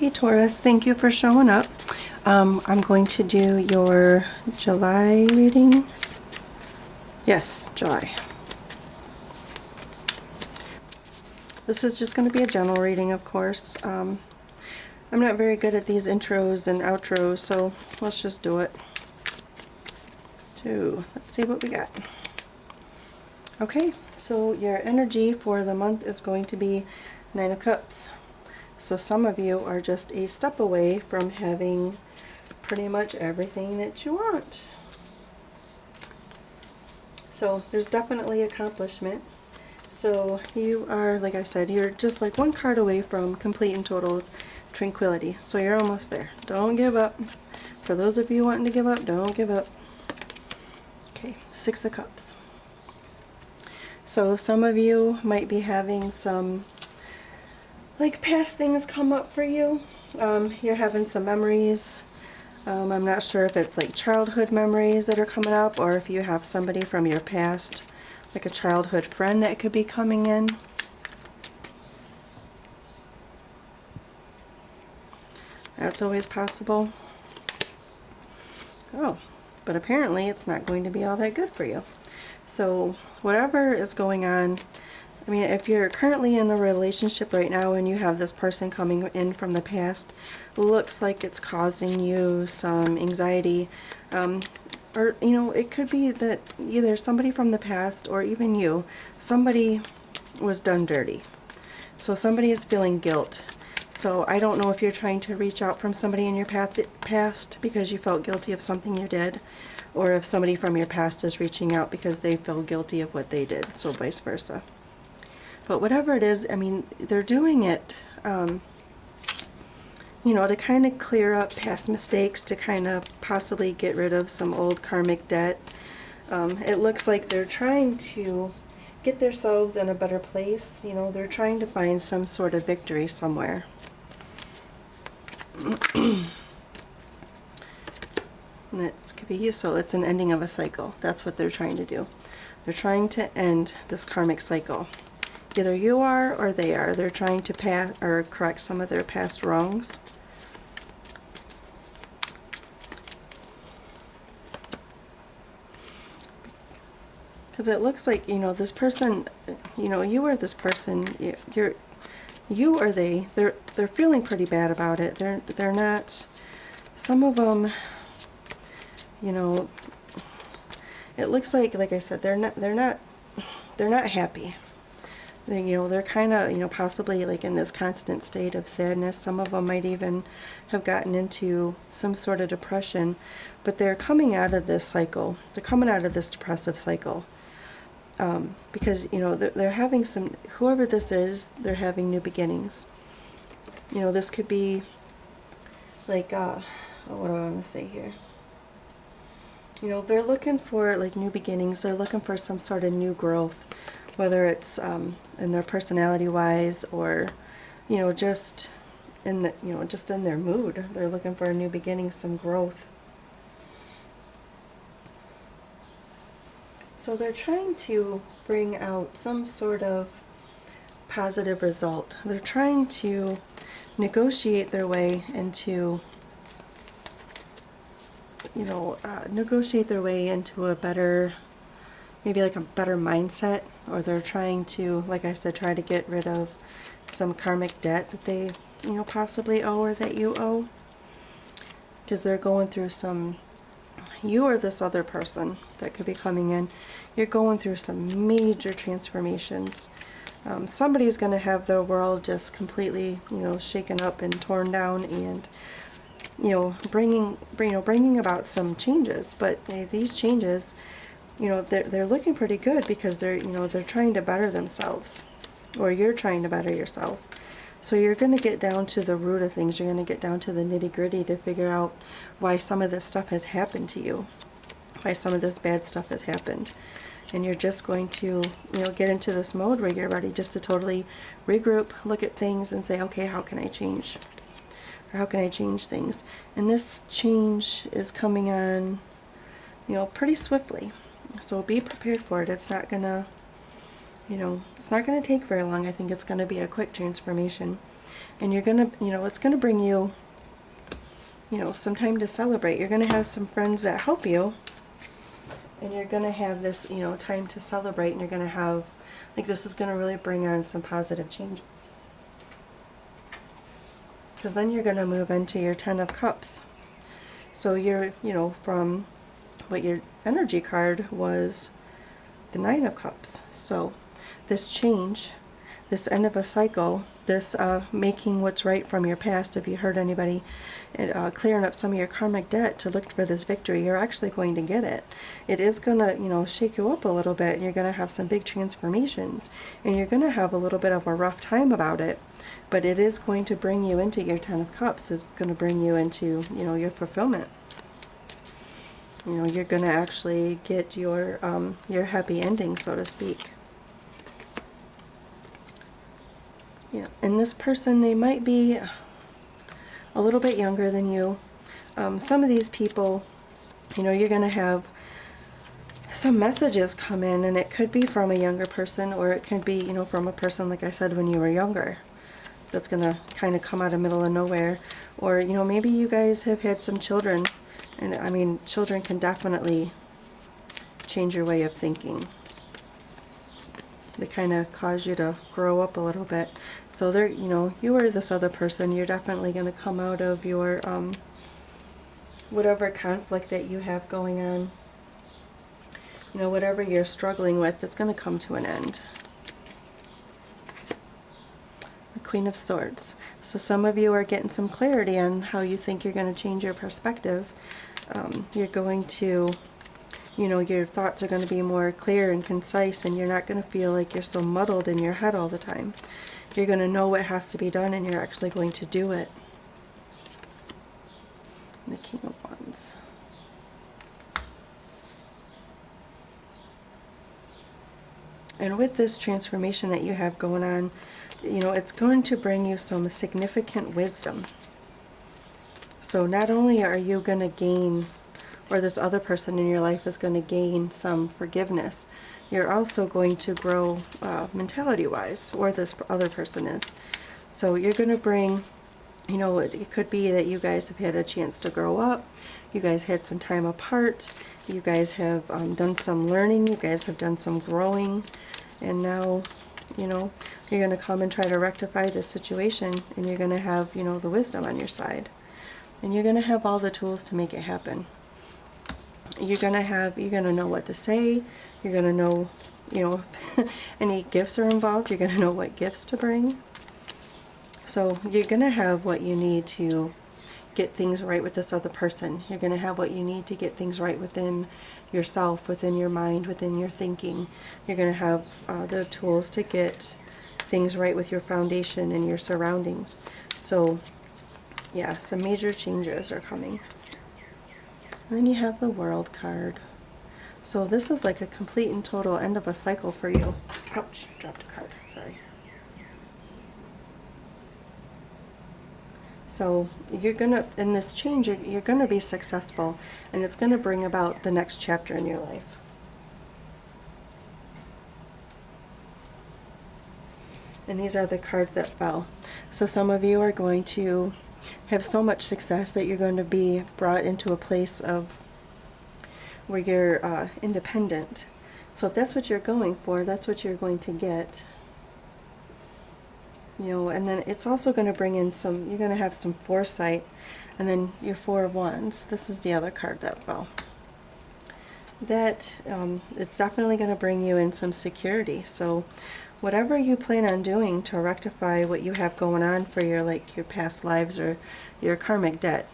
Hey Taurus, thank you for showing up. I'm going to do your July reading. Yes, July. This is just going to be a general reading, of course. I'm not very good at these intros and outros, so let's just do it. Let's see what we got. Okay, so your energy for the month is going to be Nine of Cups. So some of you are just a step away from having pretty much everything that you want. So there's definitely accomplishment. So you are, like I said, you're just like one card away from complete and total tranquility. So you're almost there. Don't give up. For those of you wanting to give up, don't give up. Okay, Six of Cups. So some of you might be having some like past things come up for you. You're having some memories. I'm not sure if it's like childhood memories that are coming up, or if you have somebody from your past, like a childhood friend that could be coming in. That's always possible. Oh, but apparently it's not going to be all that good for you. So whatever is going on, I mean, if you're currently in a relationship right now and you have this person coming in from the past, looks like it's causing you some anxiety. Or, you know, it could be that either somebody from the past or even you, somebody was done dirty. So somebody is feeling guilt. So I don't know if you're trying to reach out from somebody in your past because you felt guilty of something you did, or if somebody from your past is reaching out because they feel guilty of what they did, so vice versa. But whatever it is, I mean, they're doing it, you know, to kind of clear up past mistakes, to kind of possibly get rid of some old karmic debt. It looks like they're trying to get themselves in a better place. You know, they're trying to find some sort of victory somewhere. That could be you. So it's an ending of a cycle. That's what they're trying to do. They're trying to end this karmic cycle. Either you are or they are. They're trying to pass or correct some of their past wrongs. Because it looks like, you know, this person, you know, you or this person, you or they're feeling pretty bad about it. They're not, some of them, you know, it looks like I said, they're not happy. You know, they're kind of, you know, possibly like in this constant state of sadness. Some of them might even have gotten into some sort of depression, but they're coming out of this cycle. They're coming out of this depressive cycle. Because, you know, they're having some, whoever this is, they're having new beginnings. You know, this could be like, what do I want to say here? You know, they're looking for like new beginnings. They're looking for some sort of new growth, whether it's in their personality wise, or, you know, just in the, you know, just in their mood. They're looking for a new beginning, some growth. So they're trying to bring out some sort of positive result. They're trying to negotiate their way into, you know, negotiate their way into a better, maybe like a better mindset. Or they're trying to, like I said, try to get rid of some karmic debt that they, you know, possibly owe, or that you owe. Because they're going through some, you or this other person that could be coming in, you're going through some major transformations. Somebody's going to have their world just completely, you know, shaken up and torn down, and, you know, bringing about some changes. But these changes, you know, they're looking pretty good, because they're, you know, they're trying to better themselves, or you're trying to better yourself. So you're going to get down to the root of things. You're going to get down to the nitty-gritty to figure out why some of this stuff has happened to you, why some of this bad stuff has happened. And you're just going to, you know, get into this mode where you're ready just to totally regroup, look at things, and say, okay, how can I change? Or how can I change things? And this change is coming on, you know, pretty swiftly. So be prepared for it. It's not going to, you know, it's not going to take very long. I think it's going to be a quick transformation. And you're gonna, you know, it's gonna bring you, you know, some time to celebrate. You're gonna have some friends that help you, and you're gonna have this, you know, time to celebrate, and you're gonna have, like, this is gonna really bring on some positive changes. Because then you're gonna move into your 10 of Cups. So you're, you know, from what your energy card was, the 9 of Cups. So this change, this end of a cycle, this making what's right from your past, if you hurt anybody, and clearing up some of your karmic debt to look for this victory, you're actually going to get it. It is going to, you know, shake you up a little bit, and you're going to have some big transformations, and you're going to have a little bit of a rough time about it, but it is going to bring you into your 10 of Cups. It's going to bring you into, you know, your fulfillment. You know, you're going to actually get your happy ending, so to speak. Yeah, and this person, they might be a little bit younger than you. Some of these people, you know, you're going to have some messages come in, and it could be from a younger person, or it could be, you know, from a person, like I said, when you were younger. That's going to kind of come out of middle of nowhere. Or, you know, maybe you guys have had some children, and I mean, children can definitely change your way of thinking. They kind of cause you to grow up a little bit. So they're, you know, you or this other person, you're definitely going to come out of your whatever conflict that you have going on. You know, whatever you're struggling with, it's going to come to an end. The Queen of Swords. So some of you are getting some clarity on how you think you're going to change your perspective. You're going to, you know, your thoughts are going to be more clear and concise, and you're not going to feel like you're so muddled in your head all the time. You're going to know what has to be done, and you're actually going to do it. And the King of Wands. And with this transformation that you have going on, you know, it's going to bring you some significant wisdom. So not only are you going to gain, or this other person in your life is going to gain some forgiveness, you're also going to grow mentality-wise, or this other person is. So you're going to bring, you know, it could be that you guys have had a chance to grow up, you guys had some time apart, you guys have done some learning, you guys have done some growing, and now, you know, you're going to come and try to rectify this situation, and you're going to have, you know, the wisdom on your side. And you're going to have all the tools to make it happen. You're going to know what to say. You're going to know, you know, if any gifts are involved, you're going to know what gifts to bring. So you're going to have what you need to get things right with this other person. You're going to have what you need to get things right within yourself, within your mind, within your thinking. You're going to have the tools to get things right with your foundation and your surroundings. So yeah, some major changes are coming. And then you have the World card. So this is like a complete and total end of a cycle for you. Ouch, dropped a card, sorry. So you're gonna, in this change, you're gonna be successful, and it's gonna bring about the next chapter in your life. And these are the cards that fell. So some of you are going to have so much success that you're going to be brought into a place of where you're independent. So if that's what you're going for, that's what you're going to get. You know, and then it's also going to bring in some, you're going to have some foresight. And then your Four of Wands, this is the other card that fell. That, it's definitely going to bring you in some security. So whatever you plan on doing to rectify what you have going on for your, like, your past lives or your karmic debt,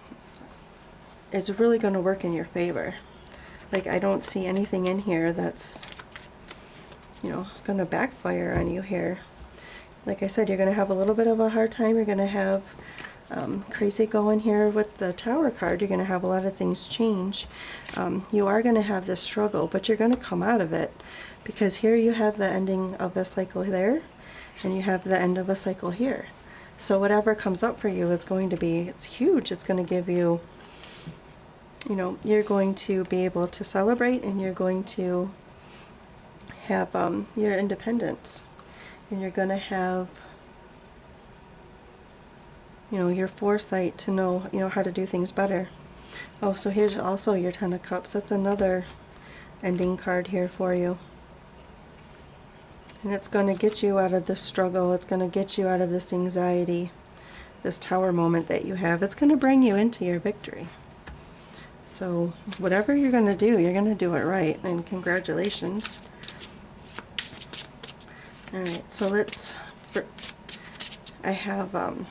it's really going to work in your favor. Like, I don't see anything in here that's, you know, going to backfire on you here. Like I said, you're going to have a little bit of a hard time. You're going to have crazy going here with the Tower card. You're going to have a lot of things change. You are going to have this struggle, but you're going to come out of it. Because here you have the ending of a cycle there, and you have the end of a cycle here. So whatever comes up for you is going to be, it's huge. It's going to give you, you know, you're going to be able to celebrate, and you're going to have your independence. And you're going to have you know, your foresight to know, you know, how to do things better. Oh, so here's also your Ten of Cups. That's another ending card here for you. And it's going to get you out of this struggle. It's going to get you out of this anxiety, this tower moment that you have. It's going to bring you into your victory. So whatever you're going to do, you're going to do it right. And congratulations. All right, so I have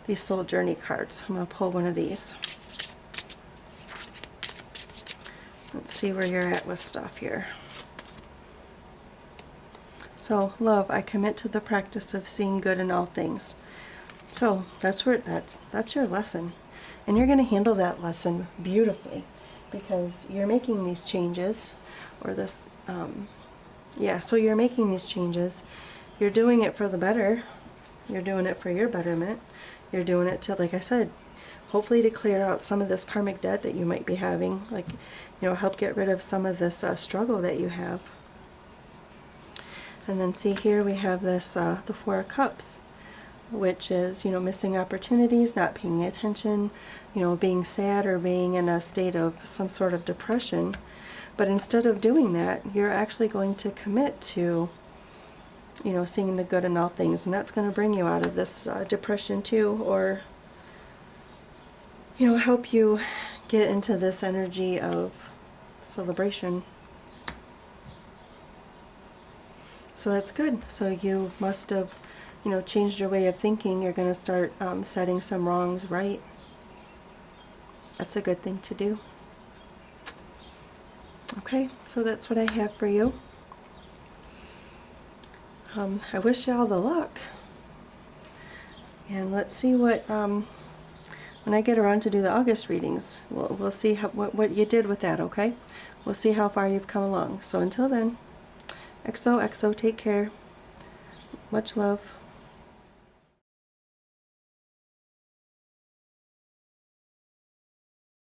these soul journey cards. I'm going to pull one of these. Let's see where you're at with stuff here. So, love, I commit to the practice of seeing good in all things. So that's your lesson. And you're going to handle that lesson beautifully because you're making these changes, or this, so you're making these changes. You're doing it for the better. You're doing it for your betterment. You're doing it to, like I said, hopefully to clear out some of this karmic debt that you might be having, like, you know, help get rid of some of this struggle that you have. And then see here we have this, the Four of Cups, which is, you know, missing opportunities, not paying attention, you know, being sad or being in a state of some sort of depression. But instead of doing that, you're actually going to commit to, you know, seeing the good in all things. And that's going to bring you out of this depression too, or, you know, help you get into this energy of celebration. So that's good. So you must have, you know, changed your way of thinking. You're going to start setting some wrongs right. That's a good thing to do. Okay, so that's what I have for you. I wish you all the luck. And let's see what, when I get around to do the August readings, we'll see what you did with that, okay? We'll see how far you've come along. So until then, XOXO, take care. Much love.